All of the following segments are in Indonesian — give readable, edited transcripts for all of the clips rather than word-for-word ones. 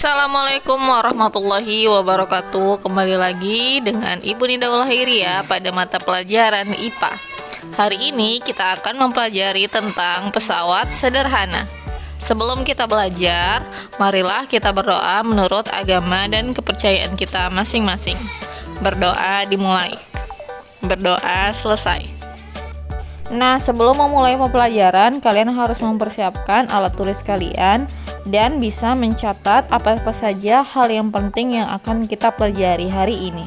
Assalamualaikum warahmatullahi wabarakatuh. Kembali lagi dengan Ibu Nida Ulahiriya pada mata pelajaran IPA. Hari ini kita akan mempelajari tentang pesawat sederhana. Sebelum kita belajar, marilah kita berdoa menurut agama dan kepercayaan kita masing-masing. Berdoa dimulai. Berdoa selesai. Nah, sebelum memulai pembelajaran, kalian harus mempersiapkan alat tulis kalian dan bisa mencatat apa-apa saja hal yang penting yang akan kita pelajari hari ini.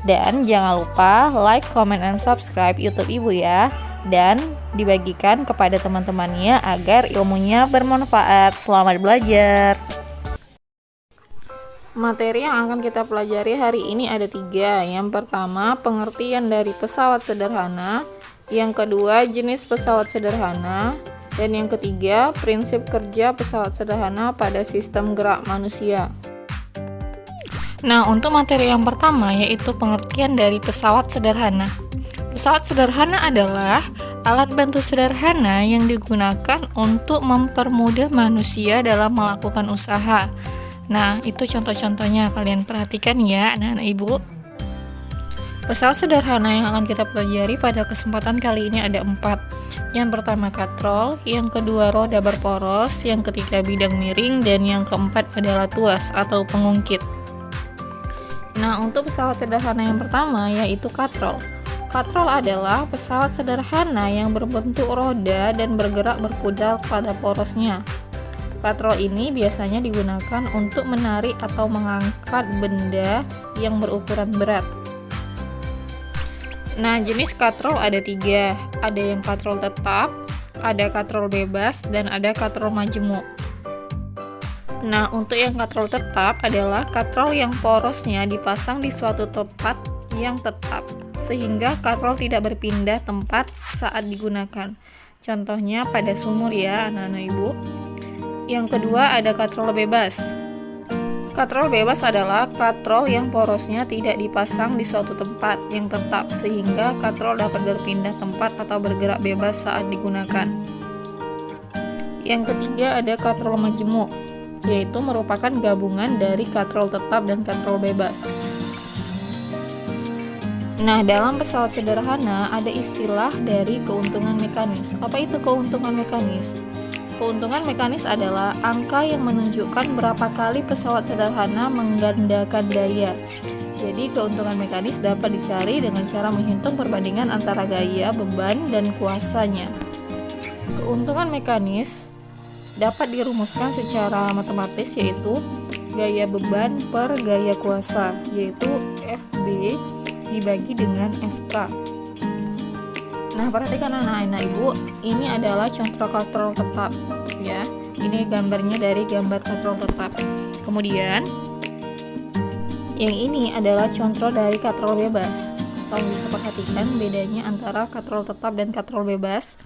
Dan jangan lupa like, comment, and subscribe YouTube Ibu ya. Dan dibagikan kepada teman-temannya agar ilmunya bermanfaat. Selamat belajar. Materi yang akan kita pelajari hari ini ada 3. Yang pertama, pengertian dari pesawat sederhana. Yang kedua, jenis pesawat sederhana. Dan yang ketiga, prinsip kerja pesawat sederhana pada sistem gerak manusia. Nah, untuk materi yang pertama yaitu pengertian dari pesawat sederhana. Pesawat sederhana adalah alat bantu sederhana yang digunakan untuk mempermudah manusia dalam melakukan usaha. Nah, itu contoh-contohnya, kalian perhatikan ya anak-anak ibu. Pesawat sederhana yang akan kita pelajari pada kesempatan kali ini ada 4. Yang pertama katrol, yang kedua roda berporos, yang ketiga bidang miring, dan yang keempat adalah tuas atau pengungkit. Nah, untuk pesawat sederhana yang pertama yaitu katrol. Katrol adalah pesawat sederhana yang berbentuk roda dan bergerak berkuda pada porosnya. Katrol ini biasanya digunakan untuk menarik atau mengangkat benda yang berukuran berat. Nah, jenis katrol ada 3. Ada yang katrol tetap, ada katrol bebas, dan ada katrol majemuk. Nah, untuk yang katrol tetap adalah katrol yang porosnya dipasang di suatu tempat yang tetap, sehingga katrol tidak berpindah tempat saat digunakan. Contohnya pada sumur ya, anak-anak ibu. Yang kedua ada katrol bebas. Katrol bebas adalah katrol yang porosnya tidak dipasang di suatu tempat yang tetap, sehingga katrol dapat berpindah tempat atau bergerak bebas saat digunakan. Yang ketiga ada katrol majemuk, yaitu merupakan gabungan dari katrol tetap dan katrol bebas. Nah, dalam pesawat sederhana ada istilah dari keuntungan mekanis. Apa itu keuntungan mekanis? Keuntungan mekanis adalah angka yang menunjukkan berapa kali pesawat sederhana menggandakan daya. Jadi, keuntungan mekanis dapat dicari dengan cara menghitung perbandingan antara gaya, beban, dan kuasanya. Keuntungan mekanis dapat dirumuskan secara matematis, yaitu gaya beban per gaya kuasa, yaitu FB dibagi dengan FK. Nah, perhatikan anak-anak ibu, ini adalah contoh katrol tetap ya. Ini gambarnya dari gambar katrol tetap. Kemudian yang ini adalah contoh dari katrol bebas. Kamu bisa perhatikan bedanya antara katrol tetap dan katrol bebas.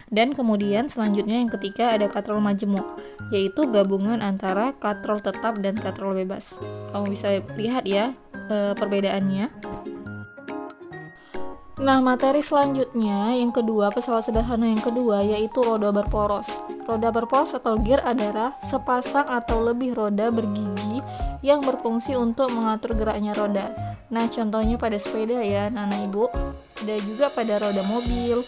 Dan kemudian selanjutnya yang ketiga ada katrol majemuk, yaitu gabungan antara katrol tetap dan katrol bebas. Kamu bisa lihat ya perbedaannya. Nah, materi selanjutnya yang kedua, pesawat sederhana yang kedua yaitu roda berporos. Roda berporos atau gear adalah sepasang atau lebih roda bergigi yang berfungsi untuk mengatur geraknya roda. Nah, contohnya pada sepeda ya, anak ibu. Ada juga pada roda mobil,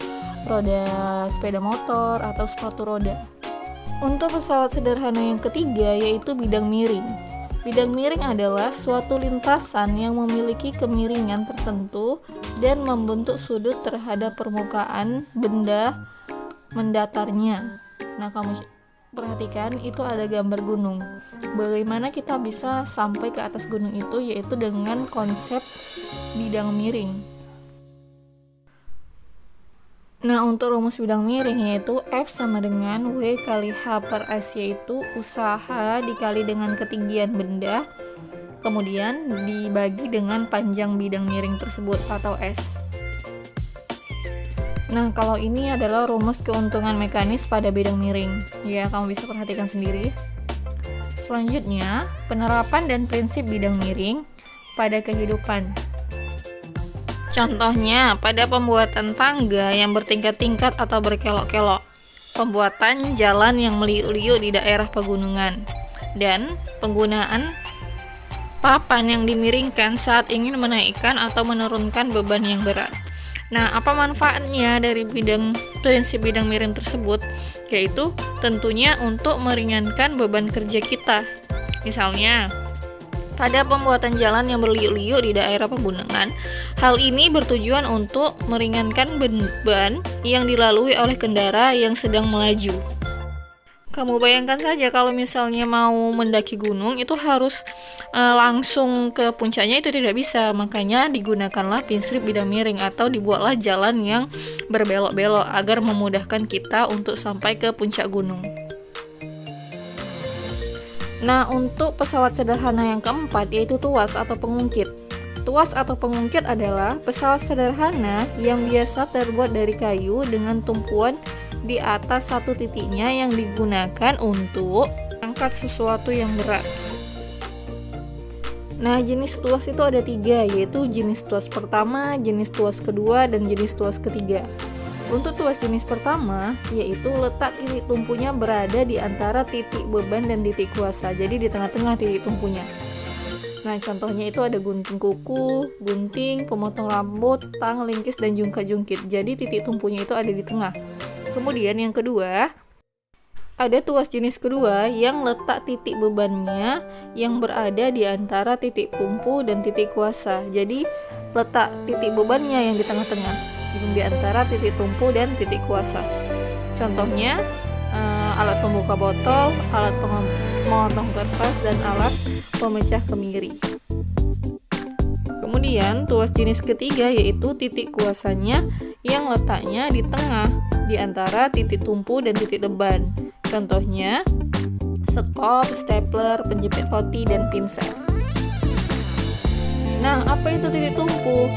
roda sepeda motor, atau sepatu roda. Untuk pesawat sederhana yang ketiga yaitu bidang miring. Bidang miring adalah suatu lintasan yang memiliki kemiringan tertentu dan membentuk sudut terhadap permukaan benda mendatarnya. Nah, kamu perhatikan itu ada gambar gunung. Bagaimana kita bisa sampai ke atas gunung itu, yaitu dengan konsep bidang miring. Nah, untuk rumus bidang miring yaitu F sama dengan W kali H per S, yaitu usaha dikali dengan ketinggian benda, kemudian dibagi dengan panjang bidang miring tersebut atau S. Nah, kalau ini adalah rumus keuntungan mekanis pada bidang miring. Ya, kamu bisa perhatikan sendiri. Selanjutnya, penerapan dan prinsip bidang miring pada kehidupan. Contohnya, pada pembuatan tangga yang bertingkat-tingkat atau berkelok-kelok, pembuatan jalan yang meliuk-liuk di daerah pegunungan, dan penggunaan papan yang dimiringkan saat ingin menaikkan atau menurunkan beban yang berat. Nah, apa manfaatnya dari prinsip bidang miring tersebut? Yaitu tentunya untuk meringankan beban kerja kita. Misalnya, pada pembuatan jalan yang berliuk-liuk di daerah pegunungan, hal ini bertujuan untuk meringankan beban yang dilalui oleh kendaraan yang sedang melaju. Kamu bayangkan saja kalau misalnya mau mendaki gunung itu harus langsung ke puncaknya, itu tidak bisa. Makanya digunakanlah prinsip bidang miring atau dibuatlah jalan yang berbelok-belok agar memudahkan kita untuk sampai ke puncak gunung. Nah, untuk pesawat sederhana yang keempat yaitu tuas atau pengungkit. Tuas atau pengungkit adalah pesawat sederhana yang biasa terbuat dari kayu dengan tumpuan di atas satu titiknya yang digunakan untuk angkat sesuatu yang berat. Nah, jenis tuas itu ada 3, yaitu jenis tuas pertama, jenis tuas kedua, dan jenis tuas ketiga. Untuk tuas jenis pertama, yaitu letak titik tumpunya berada di antara titik beban dan titik kuasa, jadi di tengah-tengah titik tumpunya. Nah, contohnya itu ada gunting kuku, gunting, pemotong rambut, tang, lingkis, dan jungkat-jungkit. Jadi titik tumpunya itu ada di tengah. Kemudian yang kedua, ada tuas jenis kedua yang letak titik bebannya yang berada di antara titik tumpu dan titik kuasa. Jadi letak titik bebannya yang di tengah-tengah, di antara titik tumpu dan titik kuasa. Contohnya alat pembuka botol, alat pemotong kertas, dan alat pemecah kemiri. Kemudian tuas jenis ketiga yaitu titik kuasanya yang letaknya di tengah di antara titik tumpu dan titik beban. Contohnya skop, stapler, penjepit roti, dan pinset. Nah, apa itu titik tumpu?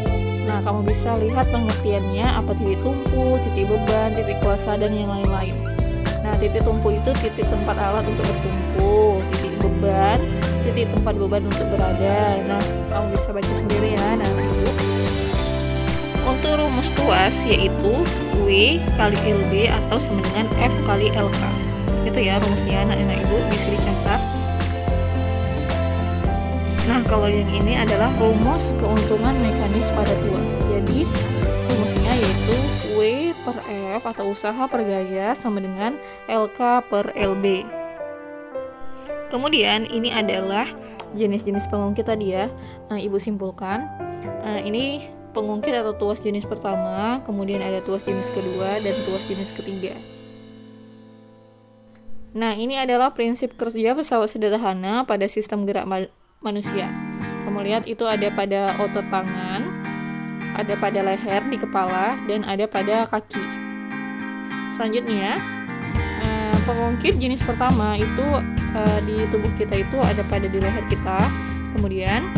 Nah, kamu bisa lihat pengertiannya, apa titik tumpu, titik beban, titik kuasa, dan yang lain-lain. Nah, titik tumpu itu titik tempat alat untuk bertumpu, titik beban, titik tempat beban untuk berada. Nah, kamu bisa baca sendiri ya. Nah, itu untuk rumus tuas yaitu W kali LB atau sama dengan F kali LK. Itu ya rumusnya, anak-anak ibu bisa dicatat. Nah, kalau yang ini adalah rumus keuntungan mekanis pada tuas. Jadi, rumusnya yaitu W per F atau usaha per gaya sama dengan LK per LB. Kemudian, ini adalah jenis-jenis pengungkit tadi ya. Ibu simpulkan. Ini pengungkit atau tuas jenis pertama, kemudian ada tuas jenis kedua, dan tuas jenis ketiga. Nah, ini adalah prinsip kerja pesawat sederhana pada sistem gerak manusia. Kamu lihat itu ada pada otot tangan, ada pada leher di kepala, dan ada pada kaki. Selanjutnya, pengungkit jenis pertama itu di tubuh kita itu ada pada di leher kita. Kemudian,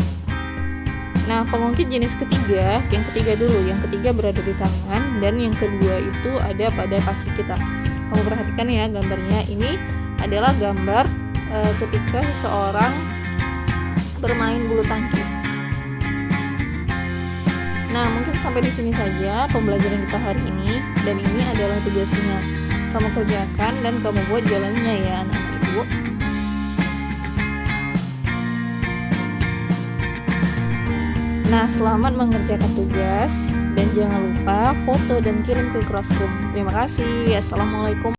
nah pengungkit jenis ketiga, yang ketiga dulu, yang ketiga berada di tangan, dan yang kedua itu ada pada kaki kita. Kamu perhatikan ya gambarnya, ini adalah gambar ketika seseorang bermain bulu tangkis. Nah, mungkin sampai di sini saja pembelajaran kita hari ini, dan ini adalah tugasnya. Kamu kerjakan dan kamu buat jalannya ya anak-anak ibu. Nah, selamat mengerjakan tugas dan jangan lupa foto dan kirim ke Classroom. Terima kasih. Assalamualaikum.